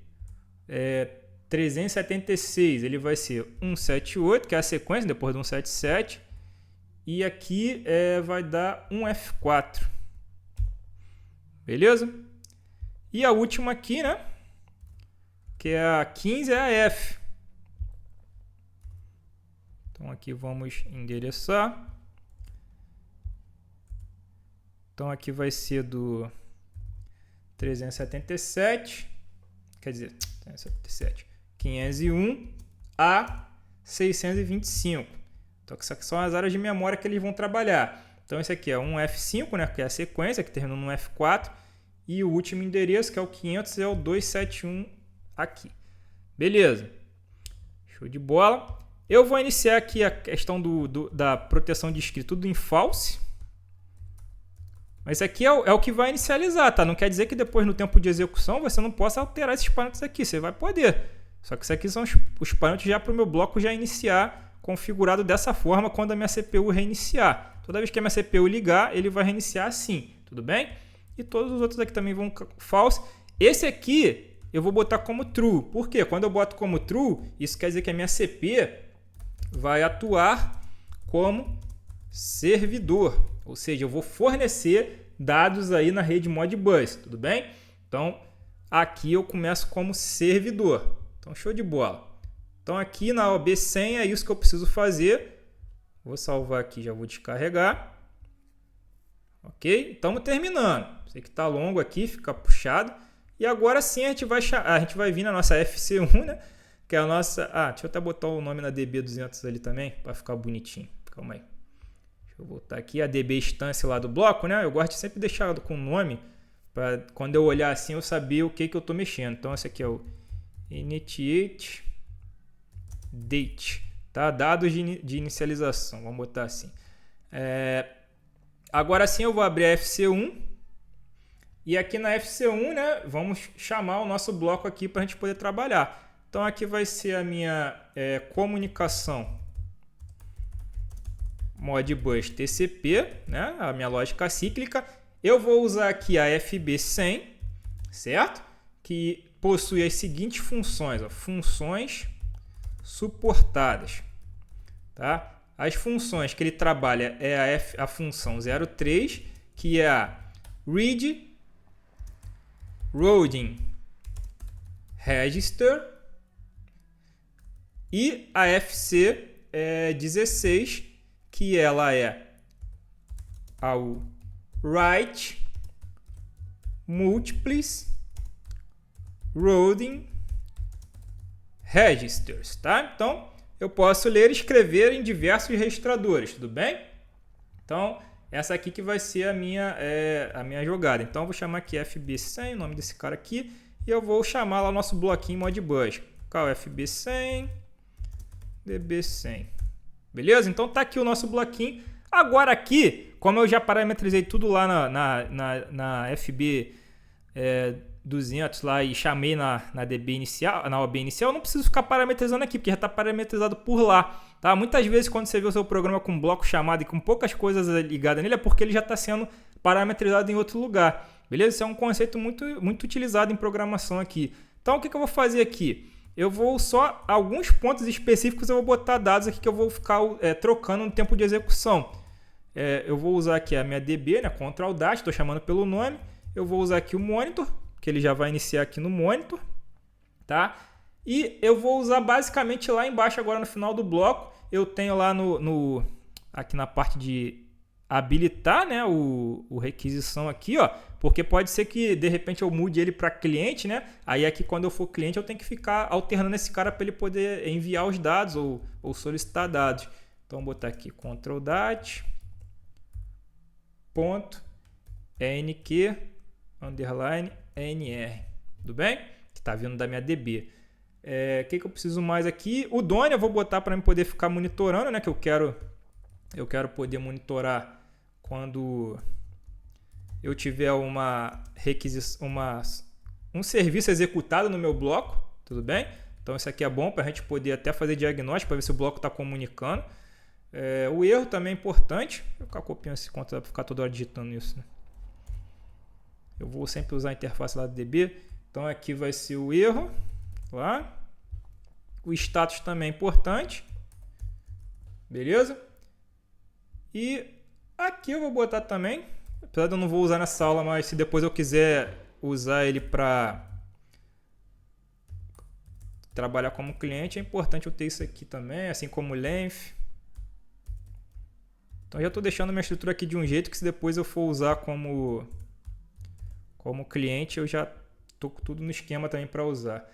A: 376, ele vai ser 178, que é a sequência, depois do 177. E aqui vai dar um F4. Beleza? E a última aqui, né? Que é a 15, é a F. Então, aqui vamos endereçar. Então, aqui vai ser do 377, quer dizer, 377, 501 a 625. Então, essas aqui são as áreas de memória que eles vão trabalhar. Então, esse aqui é um F5, né, que é a sequência, que termina no F4. E o último endereço, que é o 500, é o 271 aqui. Beleza. Show de bola. Eu vou iniciar aqui a questão da proteção de script tudo em false. Mas isso aqui é o que vai inicializar, tá? Não quer dizer que depois, no tempo de execução, você não possa alterar esses parâmetros aqui. Você vai poder. Só que isso aqui são os parâmetros já para o meu bloco já iniciar configurado dessa forma quando a minha CPU reiniciar. Toda vez que a minha CPU ligar, ele vai reiniciar assim. Tudo bem? E todos os outros aqui também vão false. Esse aqui eu vou botar como true. Por quê? Quando eu boto como true, isso quer dizer que a minha CP vai atuar como servidor. Ou seja, eu vou fornecer dados aí na rede Modbus. Tudo bem? Então, aqui eu começo como servidor. Então, show de bola. Então, aqui na OB100 é isso que eu preciso fazer. Vou salvar aqui, já vou descarregar. Ok? Estamos terminando. Sei que está longo aqui, fica puxado. E agora sim a gente vai vir na nossa FC1, né? Que é a nossa... deixa eu até botar o nome na DB200 ali também, para ficar bonitinho. Calma aí. Deixa eu voltar aqui. A DB instância lá do bloco, né? Eu gosto de sempre deixar com o nome, para quando eu olhar assim eu saber o que eu estou mexendo. Então esse aqui é o initiate date, tá? Dados de inicialização, vamos botar assim. Agora sim eu vou abrir a FC1 e aqui na FC1, né, vamos chamar o nosso bloco aqui para a gente poder trabalhar. Então aqui vai ser a minha comunicação Modbus TCP, né, a minha lógica cíclica. Eu vou usar aqui a FB100, certo? Que possui as seguintes funções, ó, funções suportadas, tá? As funções que ele trabalha é a função 03, que é a read routing register, e a FC 16, que ela é ao write multiples routing registers, tá? Então, eu posso ler e escrever em diversos registradores, tudo bem? Então, essa aqui que vai ser a minha jogada. Então, eu vou chamar aqui FB100, o nome desse cara aqui, e eu vou chamar lá o nosso bloquinho Modbus. Qual é FB100, DB100. Beleza? Então, tá aqui o nosso bloquinho. Agora aqui, como eu já parametrizei tudo lá na FB 200 lá e chamei na DB inicial, na OB inicial, eu não preciso ficar parametrizando aqui, porque já está parametrizado por lá, tá? Muitas vezes quando você vê o seu programa com bloco chamado e com poucas coisas ligadas nele, é porque ele já está sendo parametrizado em outro lugar, beleza? Isso é um conceito muito, muito utilizado em programação aqui. Então, o que eu vou fazer aqui? Eu vou só, alguns pontos específicos eu vou botar dados aqui que eu vou ficar trocando no tempo de execução. Eu vou usar aqui a minha DB, né? Ctrl Dash, estou chamando pelo nome. Eu vou usar aqui o monitor, que ele já vai iniciar aqui no monitor, tá? E eu vou usar basicamente lá embaixo agora no final do bloco, eu tenho lá aqui na parte de habilitar, né, o requisição aqui, ó, porque pode ser que de repente eu mude ele para cliente, né? Aí aqui quando eu for cliente eu tenho que ficar alternando esse cara para ele poder enviar os dados ou solicitar dados. Então vou botar aqui Ctrl Dat .nq underline NR, tudo bem? Que está vindo da minha DB. O que eu preciso mais aqui? O Doni eu vou botar para poder ficar monitorando, né? Que eu quero poder monitorar quando eu tiver um serviço executado no meu bloco, tudo bem? Então isso aqui é bom para a gente poder até fazer diagnóstico, para ver se o bloco está comunicando. O erro também é importante. Vou ficar copiando esse conta para ficar toda hora digitando isso, né? Eu vou sempre usar a interface lá do DB. Então aqui vai ser o erro lá. O status também é importante. Beleza? E aqui eu vou botar também, apesar de eu não vou usar nessa aula, mas se depois eu quiser usar ele para trabalhar como cliente, é importante eu ter isso aqui também, assim como o length. Então já estou deixando minha estrutura aqui de um jeito que se depois eu for usar como cliente, eu já estou com tudo no esquema também para usar.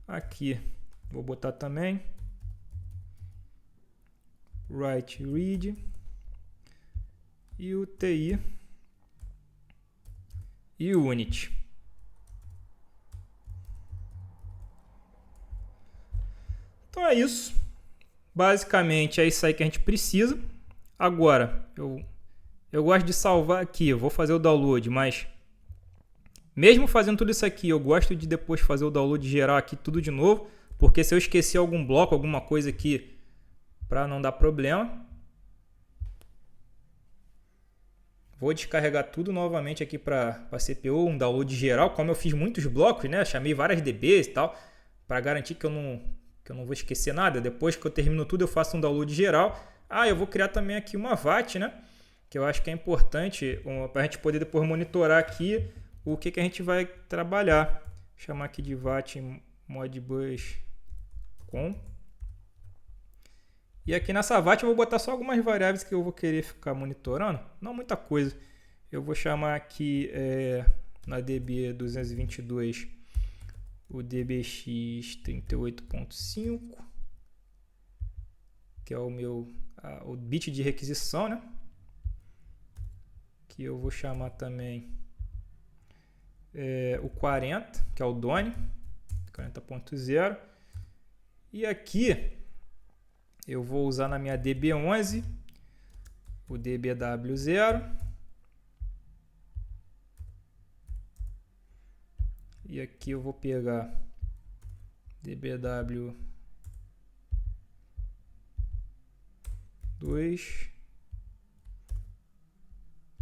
A: Aqui vou botar também write read e o TI e o unit. Então é isso. Basicamente é isso aí que a gente precisa. Agora, eu gosto de salvar aqui, eu vou fazer o download, mas mesmo fazendo tudo isso aqui, eu gosto de depois fazer o download geral aqui tudo de novo, porque se eu esquecer algum bloco, alguma coisa aqui, para não dar problema, vou descarregar tudo novamente aqui para a CPU, um download geral, como eu fiz muitos blocos, né? Chamei várias DBs e tal, para garantir que eu não vou esquecer nada. Depois que eu termino tudo, eu faço um download geral. Eu vou criar também aqui uma VAT, né? Que eu acho que é importante para a gente poder depois monitorar aqui o que a gente vai trabalhar. Vou chamar aqui de VAT Modbus com. E aqui nessa VAT eu vou botar só algumas variáveis que eu vou querer ficar monitorando. Não muita coisa. Eu vou chamar aqui na DB 222 o DBX 38.5, que é o meu o bit de requisição, né? Que eu vou chamar também o 40, que é o DONE 40.0. E aqui eu vou usar na minha DB11 o DBW0. E aqui eu vou pegar DBW2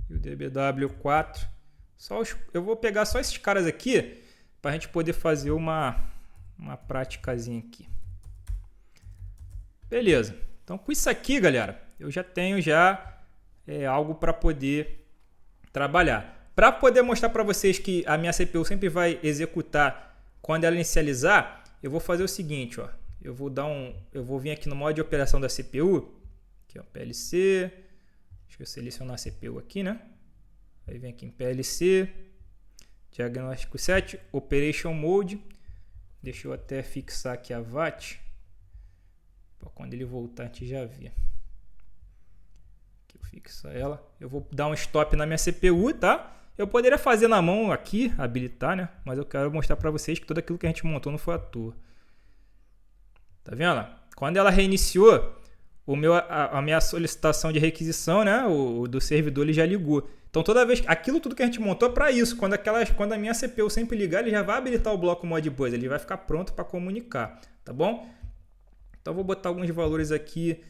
A: e o DBW4. Eu vou pegar só esses caras aqui para a gente poder fazer uma praticazinha aqui. Beleza. Então com isso aqui, galera, eu já tenho algo para poder trabalhar. Para poder mostrar para vocês que a minha CPU sempre vai executar quando ela inicializar, eu vou fazer o seguinte, ó. Eu vou vir aqui no modo de operação da CPU, aqui ó, PLC. Deixa eu selecionar a CPU aqui, né? Aí vem aqui em PLC, diagnóstico set, Operation Mode. Deixa eu até fixar aqui a VAT, para quando ele voltar a gente já ver. Aqui eu fixo ela. Eu vou dar um stop na minha CPU, tá? Eu poderia fazer na mão aqui, habilitar, né? Mas eu quero mostrar para vocês que tudo aquilo que a gente montou não foi à toa. Tá vendo? Quando ela reiniciou, a minha solicitação de requisição, né? O do servidor ele já ligou. Então toda vez, tudo que a gente montou é para isso. Quando a minha CPU sempre ligar, ele já vai habilitar o bloco Modbus, ele vai ficar pronto para comunicar, tá bom? Então eu vou botar alguns valores aqui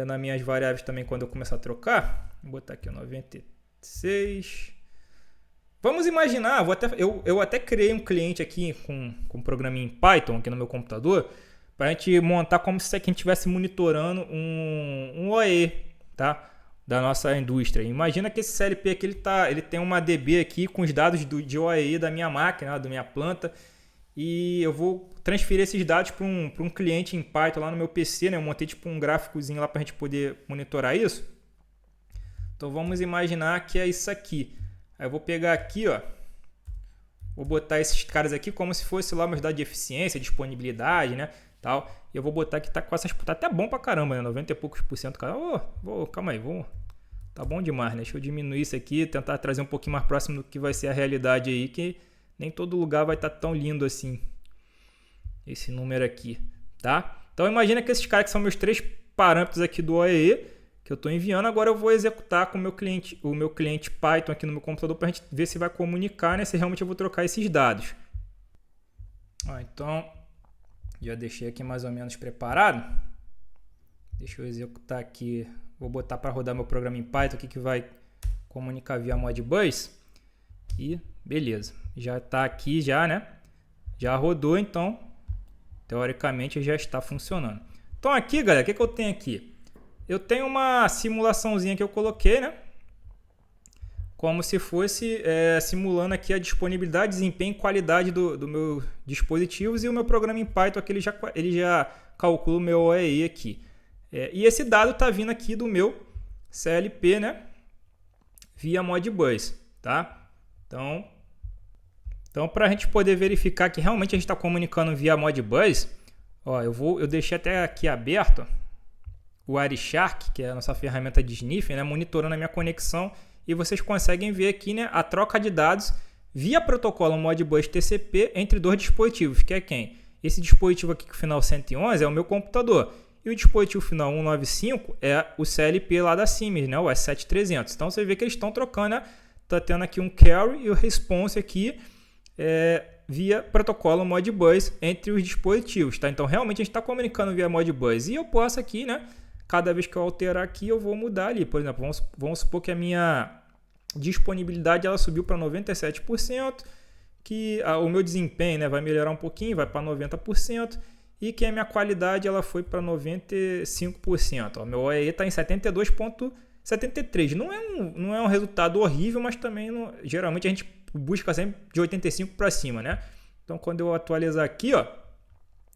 A: nas minhas variáveis também quando eu começar a trocar. Vou botar aqui 96. Vamos imaginar, eu até criei um cliente aqui com um programinha em Python aqui no meu computador, para a gente montar como se a gente estivesse monitorando um OE, tá? Da nossa indústria. Imagina que esse CLP aqui ele tem uma DB aqui com os dados de OE da minha máquina, da minha planta, e eu vou transferir esses dados para um cliente em Python lá no meu PC, né? Eu montei tipo um gráficozinho lá para a gente poder monitorar isso. Então vamos imaginar que é isso aqui. Aí eu vou pegar aqui, ó, vou botar esses caras aqui como se fosse lá meus dados de eficiência, disponibilidade, né, tal. E eu vou botar que tá com essas, tá até bom pra caramba, né, 90 e poucos %, cara. Calma aí, tá bom demais, né? Deixa eu diminuir isso aqui, tentar trazer um pouquinho mais próximo do que vai ser a realidade aí, que nem todo lugar vai estar tão lindo assim, esse número aqui, tá? Então imagina que esses caras que são meus 3 parâmetros aqui do OEE, que eu estou enviando. Agora eu vou executar com o meu cliente Python aqui no meu computador para a gente ver se vai comunicar, né, se realmente eu vou trocar esses dados. Então, já deixei aqui mais ou menos preparado. Deixa eu executar aqui. Vou botar para rodar meu programa em Python aqui que vai comunicar via Modbus. E beleza. Já está aqui já, né? Já rodou, então teoricamente já está funcionando. Então aqui, galera, o que eu tenho aqui? Eu tenho uma simulaçãozinha que eu coloquei, né? Como se fosse simulando aqui a disponibilidade, desempenho e qualidade do meu dispositivos, e o meu programa em Python aqui, ele já calcula o meu OEE aqui. E esse dado está vindo aqui do meu CLP, né? Via Modbus, tá? Então para a gente poder verificar que realmente a gente está comunicando via Modbus, ó, eu deixei até aqui aberto o Wireshark, que é a nossa ferramenta de sniffing, né, monitorando a minha conexão, e vocês conseguem ver aqui, né, a troca de dados via protocolo Modbus TCP entre dois dispositivos, que é quem? Esse dispositivo aqui com o final 111 é o meu computador, e o dispositivo final 195 é o CLP lá da Siemens, né, o S7300. Então você vê que eles estão trocando, né, tá tendo aqui um carry e o response aqui via protocolo Modbus entre os dispositivos, tá? Então realmente a gente está comunicando via Modbus, e eu posso aqui, né, cada vez que eu alterar aqui eu vou mudar ali. Por exemplo, vamos supor que a minha disponibilidade ela subiu para 97%, que o meu desempenho, né, vai melhorar um pouquinho, vai para 90%, e que a minha qualidade ela foi para 95%. O meu OEE está em 72,73. Não é um resultado horrível, mas também geralmente a gente busca sempre de 85 para cima, né? Então quando eu atualizar aqui, ó,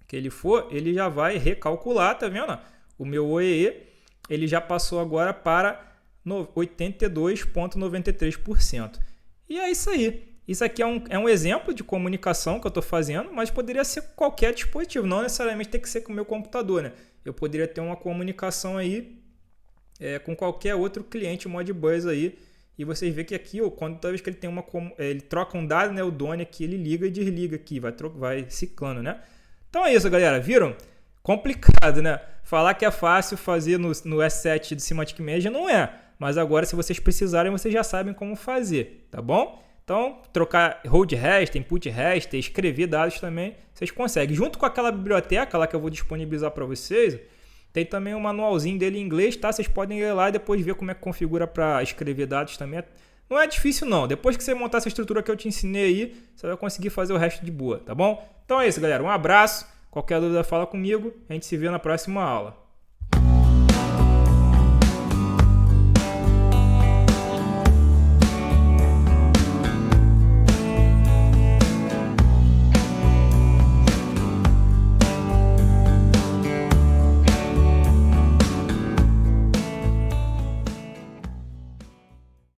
A: que ele já vai recalcular, tá vendo? O meu OEE ele já passou agora para 82,93%. E é isso aí. Isso aqui é um exemplo de comunicação que eu estou fazendo, mas poderia ser qualquer dispositivo, não necessariamente tem que ser com o meu computador, né? Eu poderia ter uma comunicação aí com qualquer outro cliente Modbus aí. E vocês veem que aqui, ó, toda vez que ele ele troca um dado, né, o DONE aqui, ele liga e desliga aqui, vai ciclando, né? Então é isso, galera, viram? Complicado, né? Falar que é fácil fazer no S7 do Semantic Manager não é, mas agora se vocês precisarem, vocês já sabem como fazer, tá bom? Então, trocar hold raster, input raster, escrever dados também, vocês conseguem. Junto com aquela biblioteca lá que eu vou disponibilizar para vocês, tem também um manualzinho dele em inglês, tá? Vocês podem ir lá e depois ver como é que configura para escrever dados também. Não é difícil não. Depois que você montar essa estrutura que eu te ensinei aí, você vai conseguir fazer o resto de boa, tá bom? Então é isso, galera. Um abraço. Qualquer dúvida fala comigo. A gente se vê na próxima aula.